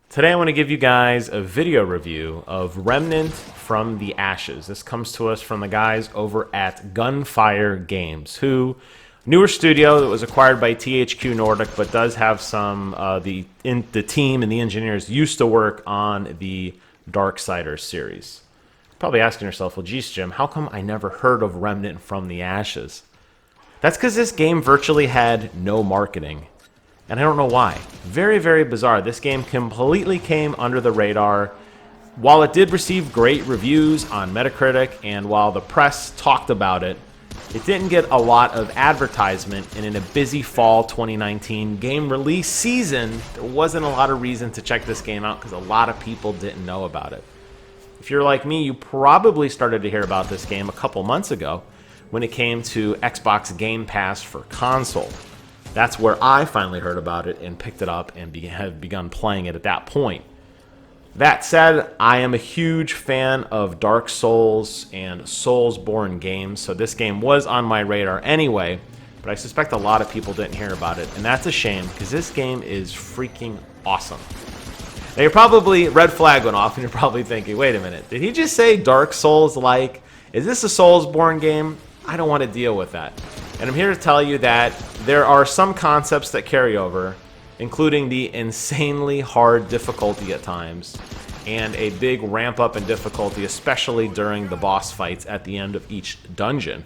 Today I want to give you guys a video review of Remnant from the Ashes. This comes to us from the guys over at Gunfire Games, who newer studio that was acquired by THQ Nordic, but does have some the team and the engineers used to work on the Darksiders series. Probably asking yourself, well, geez, Jim, how come I never heard of Remnant from the Ashes? That's because this game virtually had no marketing. And I don't know why. Very, very bizarre. This game completely came under the radar. While it did receive great reviews on Metacritic, and while the press talked about it, it didn't get a lot of advertisement. And in a busy fall 2019 game release season, there wasn't a lot of reason to check this game out because a lot of people didn't know about it. If you're like me, you probably started to hear about this game a couple months ago when it came to Xbox Game Pass for console. That's where I finally heard about it and picked it up and have begun playing it at that point. That said, I am a huge fan of Dark Souls and Soulsborne games, so this game was on my radar anyway, but I suspect a lot of people didn't hear about it, and that's a shame because this game is freaking awesome. Now you're probably, red flag went off, and you're probably thinking, wait a minute, did he just say Dark Souls-like? Is this a Soulsborne game? I don't want to deal with that. And I'm here to tell you that there are some concepts that carry over, including the insanely hard difficulty at times, and a big ramp up in difficulty, especially during the boss fights at the end of each dungeon.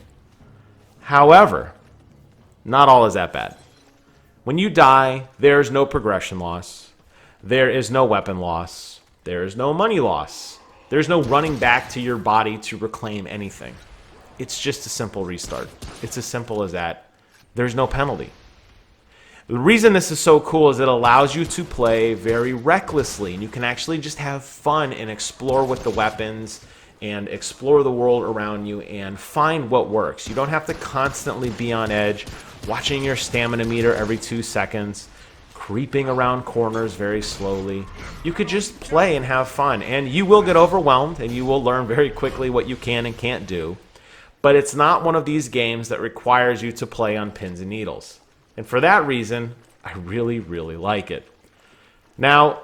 However, not all is that bad. When you die, there's no progression loss, there is no weapon loss, there is no money loss, there's no running back to your body to reclaim anything. It's just a simple restart. It's as simple as that. There's no penalty. The reason this is so cool is it allows you to play very recklessly, and you can actually just have fun and explore with the weapons and explore the world around you and find what works. You don't have to constantly be on edge, watching your stamina meter every 2 seconds, creeping around corners very slowly. You could just play and have fun, and you will get overwhelmed, and you will learn very quickly what you can and can't do. But it's not one of these games that requires you to play on pins and needles. And for that reason, I really, really like it. Now,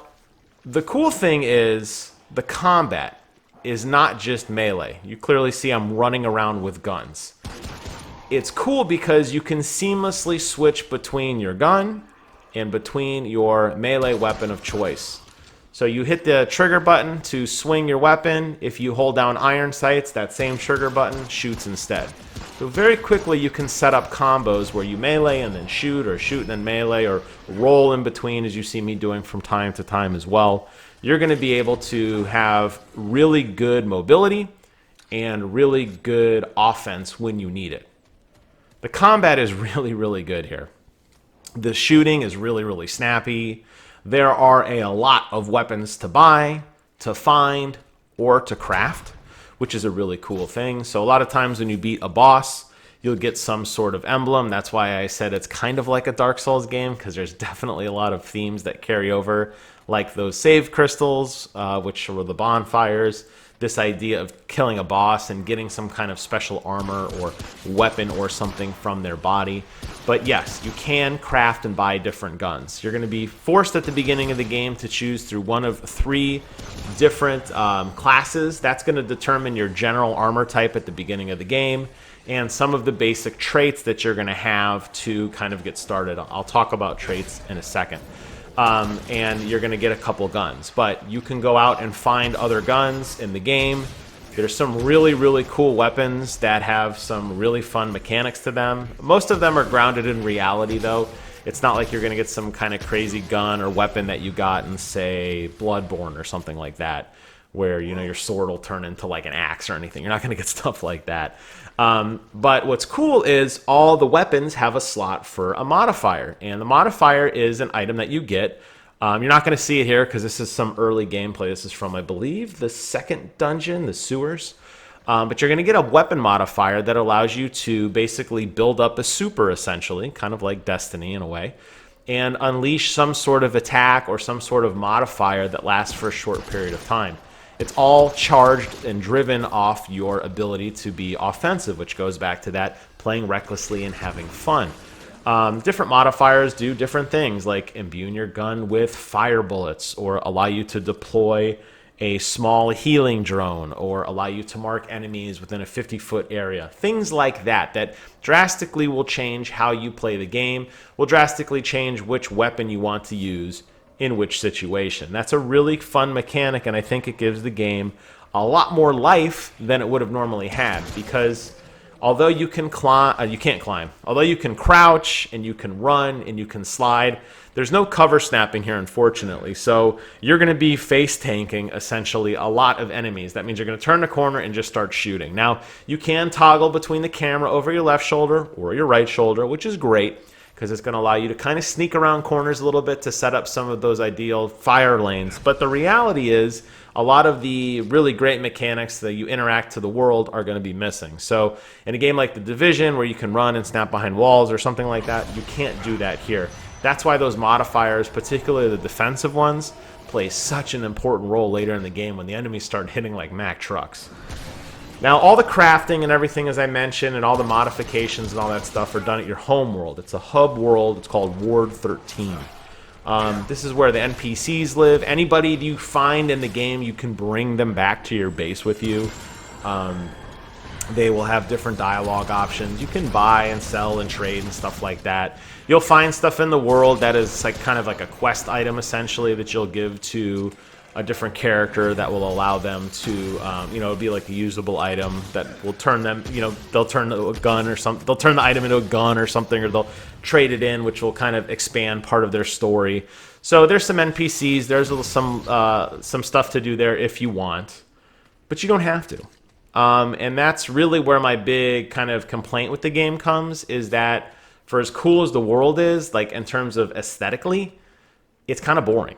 the cool thing is the combat is not just melee. You clearly see I'm running around with guns. It's cool because you can seamlessly switch between your gun and between your melee weapon of choice. So you hit the trigger button to swing your weapon. If you hold down iron sights, that same trigger button shoots instead. So very quickly you can set up combos where you melee and then shoot, or shoot and then melee, or roll in between, as you see me doing from time to time as well. You're going to be able to have really good mobility and really good offense when you need it. The combat is really, really good here. The shooting is really, really snappy. There are a lot of weapons to buy, to find, or to craft, which is a really cool thing. So a lot of times when you beat a boss, you'll get some sort of emblem. That's why I said it's kind of like a Dark Souls game, because there's definitely a lot of themes that carry over, like those save crystals, which were the bonfires, this idea of killing a boss and getting some kind of special armor or weapon or something from their body. But yes, you can craft and buy different guns. You're going to be forced at the beginning of the game to choose through one of 3 different classes. That's going to determine your general armor type at the beginning of the game and some of the basic traits that you're going to have to kind of get started. I'll talk about traits in a second. And you're going to get a couple guns. But you can go out and find other guns in the game. There's some really, really cool weapons that have some really fun mechanics to them. Most of them are grounded in reality, though. It's not like you're going to get some kind of crazy gun or weapon that you got in, say, Bloodborne or something like that, where, you know, your sword will turn into like an axe or anything. You're not going to get stuff like that. But what's cool is all the weapons have a slot for a modifier, and the modifier is an item that you get. You're not going to see it here because this is some early gameplay. This is from, I believe, the 2nd dungeon, the sewers. But you're going to get a weapon modifier that allows you to basically build up a super, essentially, kind of like Destiny in a way, and unleash some sort of attack or some sort of modifier that lasts for a short period of time. It's all charged and driven off your ability to be offensive, which goes back to that playing recklessly and having fun. Different modifiers do different things, like imbuing your gun with fire bullets, or allow you to deploy a small healing drone, or allow you to mark enemies within a 50-foot area. Things like that, that drastically will change how you play the game, will drastically change which weapon you want to use in which situation. That's a really fun mechanic, and I think it gives the game a lot more life than it would have normally had, because although you can climb, you can't climb. Although you can crouch and you can run and you can slide, there's no cover snapping here, unfortunately. So you're going to be face tanking essentially a lot of enemies. That means you're going to turn the corner and just start shooting. Now, you can toggle between the camera over your left shoulder or your right shoulder, which is great, because it's going to allow you to kind of sneak around corners a little bit to set up some of those ideal fire lanes. But the reality is, a lot of the really great mechanics that you interact to the world are going to be missing. So in a game like The Division, where you can run and snap behind walls or something like that, you can't do that here. That's why those modifiers, particularly the defensive ones, play such an important role later in the game when the enemies start hitting like Mack trucks. Now, all the crafting and everything, as I mentioned, and all the modifications and all that stuff are done at your home world. It's a hub world. It's called Ward 13. This is where the NPCs live. Anybody you find in the game, you can bring them back to your base with you. They will have different dialogue options. You can buy and sell and trade and stuff like that. You'll find stuff in the world that is like kind of like a quest item, essentially, that you'll give to a different character that will allow them to, it'll be like a usable item that will turn them, they'll turn a gun or something, they'll turn the item into a gun or something, or they'll trade it in, which will kind of expand part of their story. So there's some NPCs, there's some stuff to do there if you want, but you don't have to. And that's really where my big kind of complaint with the game comes, is that for as cool as the world is, like in terms of aesthetically, it's kind of boring.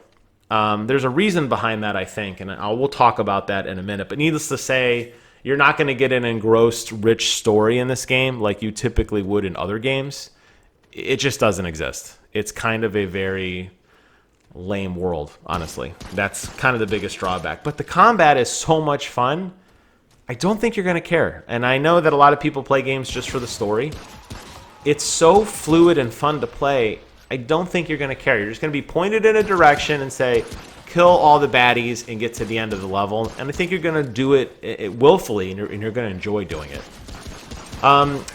There's a reason behind that, I think, and we'll talk about that in a minute. But needless to say, you're not going to get an engrossed, rich story in this game like you typically would in other games. It just doesn't exist. It's kind of a very lame world, honestly. That's kind of the biggest drawback. But the combat is so much fun, I don't think you're going to care. And I know that a lot of people play games just for the story. It's so fluid and fun to play, I don't think you're going to care. You're just going to be pointed in a direction and say, kill all the baddies and get to the end of the level. And I think you're going to do it willfully, and you're going to enjoy doing it.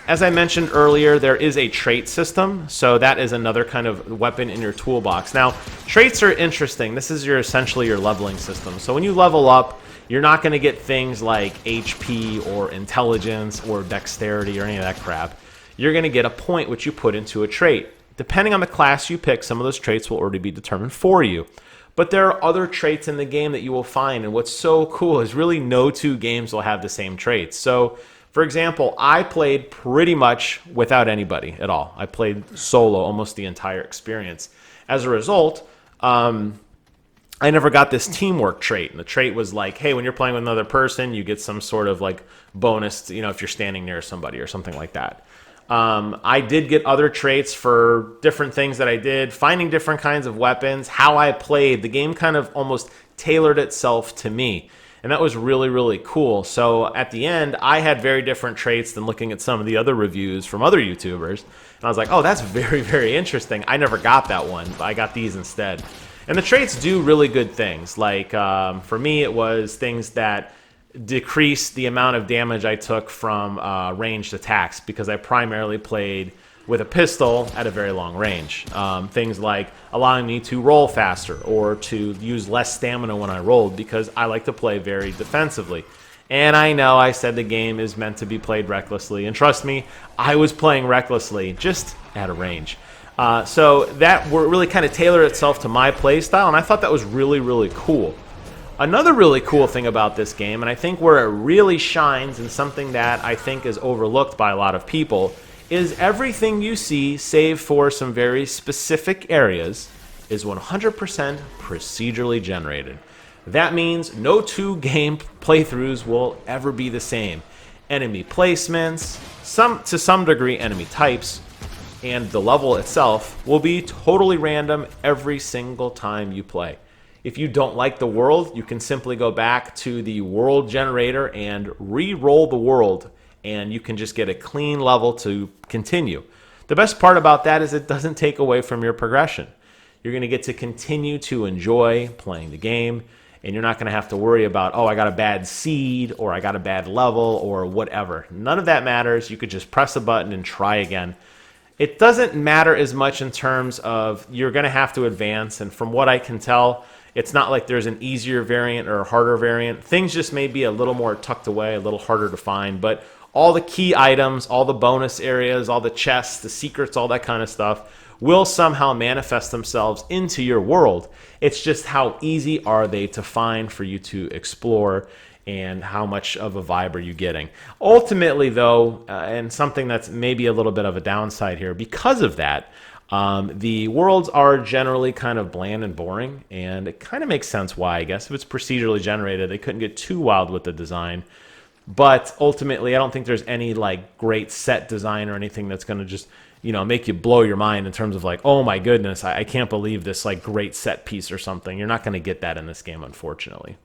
As I mentioned earlier, there is a trait system. So that is another kind of weapon in your toolbox. Now, traits are interesting. This is essentially your leveling system. So when you level up, you're not going to get things like HP or intelligence or dexterity or any of that crap. You're going to get a point which you put into a trait. Depending on the class you pick, some of those traits will already be determined for you. But there are other traits in the game that you will find, and what's so cool is really no two games will have the same traits. So, for example, I played pretty much without anybody at all. I played solo almost the entire experience. As a result, I never got this teamwork trait, and the trait was like, hey, when you're playing with another person, you get some sort of like bonus, if you're standing near somebody or something like that. I did get other traits for different things that I did, finding different kinds of weapons, how I played. The game kind of almost tailored itself to me, and that was really, really cool. So at the end, I had very different traits than looking at some of the other reviews from other YouTubers, and I was like, oh, that's very, very interesting. I never got that one, but I got these instead. And the traits do really good things. Like, for me, it was things that decrease the amount of damage I took from ranged attacks, because I primarily played with a pistol at a very long range. Things like allowing me to roll faster or to use less stamina when I rolled, because I like to play very defensively. And I know I said the game is meant to be played recklessly, and trust me, I was playing recklessly, just at a range. So that really kind of tailored itself to my play style, and I thought that was really, really cool. Another really cool thing about this game, and I think where it really shines, and something that I think is overlooked by a lot of people, is everything you see, save for some very specific areas, is 100% procedurally generated. That means no two game playthroughs will ever be the same. Enemy placements, to some degree enemy types, and the level itself will be totally random every single time you play. If you don't like the world, you can simply go back to the world generator and re-roll the world, and you can just get a clean level to continue. The best part about that is it doesn't take away from your progression. You're going to get to continue to enjoy playing the game, and you're not going to have to worry about, oh, I got a bad seed, or I got a bad level, or whatever. None of that matters. You could just press a button and try again. It doesn't matter as much in terms of you're going to have to advance, and from what I can tell, it's not like there's an easier variant or a harder variant. Things just may be a little more tucked away, a little harder to find, but all the key items, all the bonus areas, all the chests, the secrets, all that kind of stuff will somehow manifest themselves into your world. It's just how easy are they to find for you to explore, and how much of a vibe are you getting. Ultimately, though, and something that's maybe a little bit of a downside here, because of that, the worlds are generally kind of bland and boring, and it kind of makes sense why, I guess. If it's procedurally generated, they couldn't get too wild with the design. But ultimately, I don't think there's any like great set design or anything that's going to just, you know, make you blow your mind in terms of like, oh my goodness, I can't believe this like great set piece or something. You're not going to get that in this game, unfortunately.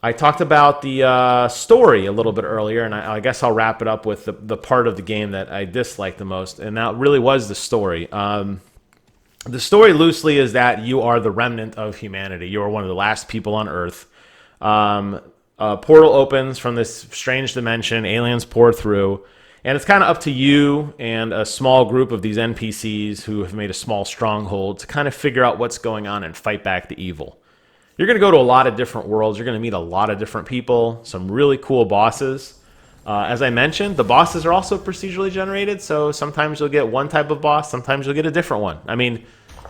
I talked about the story a little bit earlier, and I guess I'll wrap it up with the part of the game that I disliked the most, and that really was the story. The story loosely is that you are the remnant of humanity. You are one of the last people on Earth. A portal opens from this strange dimension. Aliens pour through. And it's kind of up to you and a small group of these NPCs who have made a small stronghold to kind of figure out what's going on and fight back the evil. You're going to go to a lot of different worlds. You're going to meet a lot of different people, some really cool bosses. As I mentioned, the bosses are also procedurally generated, so sometimes you'll get one type of boss, sometimes you'll get a different one. I mean,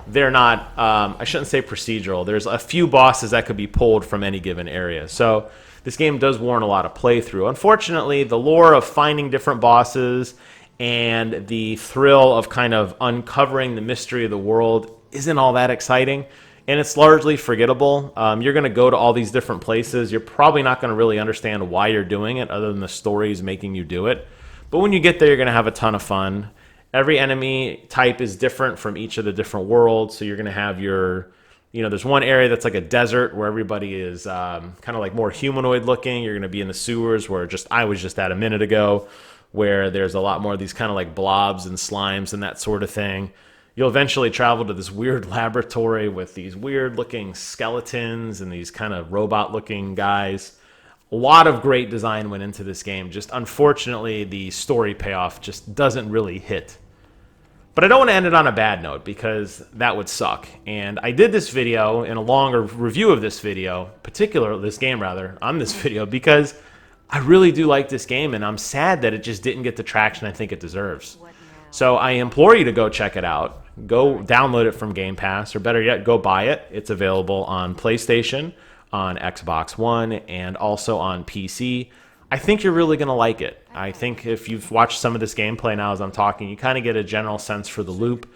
they're not, I shouldn't say procedural. There's a few bosses that could be pulled from any given area. So this game does warrant a lot of playthrough. Unfortunately, the lore of finding different bosses and the thrill of kind of uncovering the mystery of the world isn't all that exciting, and it's largely forgettable. You're going to go to all these different places. You're probably not going to really understand why you're doing it other than the story is making you do it. But when you get there, you're going to have a ton of fun. Every enemy type is different from each of the different worlds, so you're going to have your... You know, there's one area that's like a desert where everybody is kind of like more humanoid looking. You're going to be in the sewers where I was just at a minute ago, where there's a lot more of these kind of like blobs and slimes and that sort of thing. You'll eventually travel to this weird laboratory with these weird looking skeletons and these kind of robot looking guys. A lot of great design went into this game. Just unfortunately, the story payoff just doesn't really hit. But I don't want to end it on a bad note because that would suck. And I did this video in a longer review of this game on this video, because I really do like this game, and I'm sad that it just didn't get the traction I think it deserves. So I implore you to go check it out. Go download it from Game Pass, or better yet, go buy it. It's available on PlayStation, on Xbox One, and also on PC. I think you're really going to like it. I think if you've watched some of this gameplay now as I'm talking, you kind of get a general sense for the loop.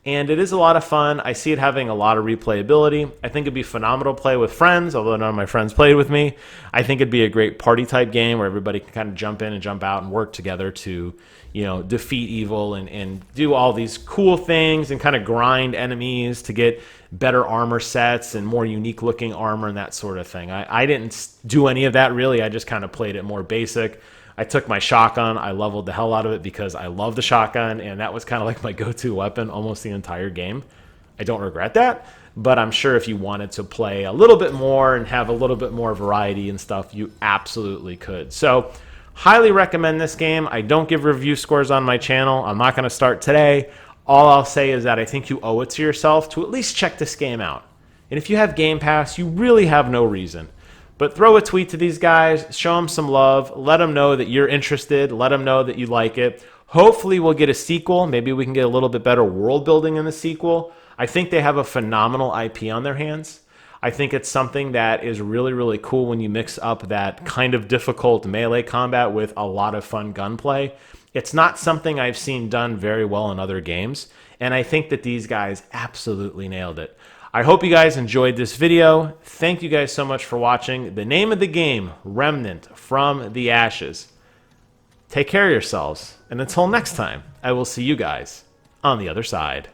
And it is a lot of fun. I see it having a lot of replayability. I think it'd be phenomenal to play with friends, although none of my friends played with me. I think it'd be a great party-type game where everybody can kind of jump in and jump out and work together to, you know, defeat evil and do all these cool things and kind of grind enemies to get better armor sets and more unique-looking armor and that sort of thing. I didn't do any of that, really. I just kind of played it more basic. I took my shotgun. I leveled the hell out of it because I love the shotgun, and that was kind of like my go-to weapon almost the entire game. I don't regret that, but I'm sure if you wanted to play a little bit more and have a little bit more variety and stuff, you absolutely could. So, highly recommend this game. I don't give review scores on my channel. I'm not going to start today. All I'll say is that I think you owe it to yourself to at least check this game out. And if you have Game Pass, you really have no reason. But throw a tweet to these guys, show them some love, let them know that you're interested, let them know that you like it. Hopefully we'll get a sequel. Maybe we can get a little bit better world building in the sequel. I think they have a phenomenal IP on their hands. I think it's something that is really, really cool when you mix up that kind of difficult melee combat with a lot of fun gunplay. It's not something I've seen done very well in other games, and I think that these guys absolutely nailed it. I hope you guys enjoyed this video. Thank you guys so much for watching. The name of the game, Remnant from the Ashes. Take care of yourselves, and until next time, I will see you guys on the other side.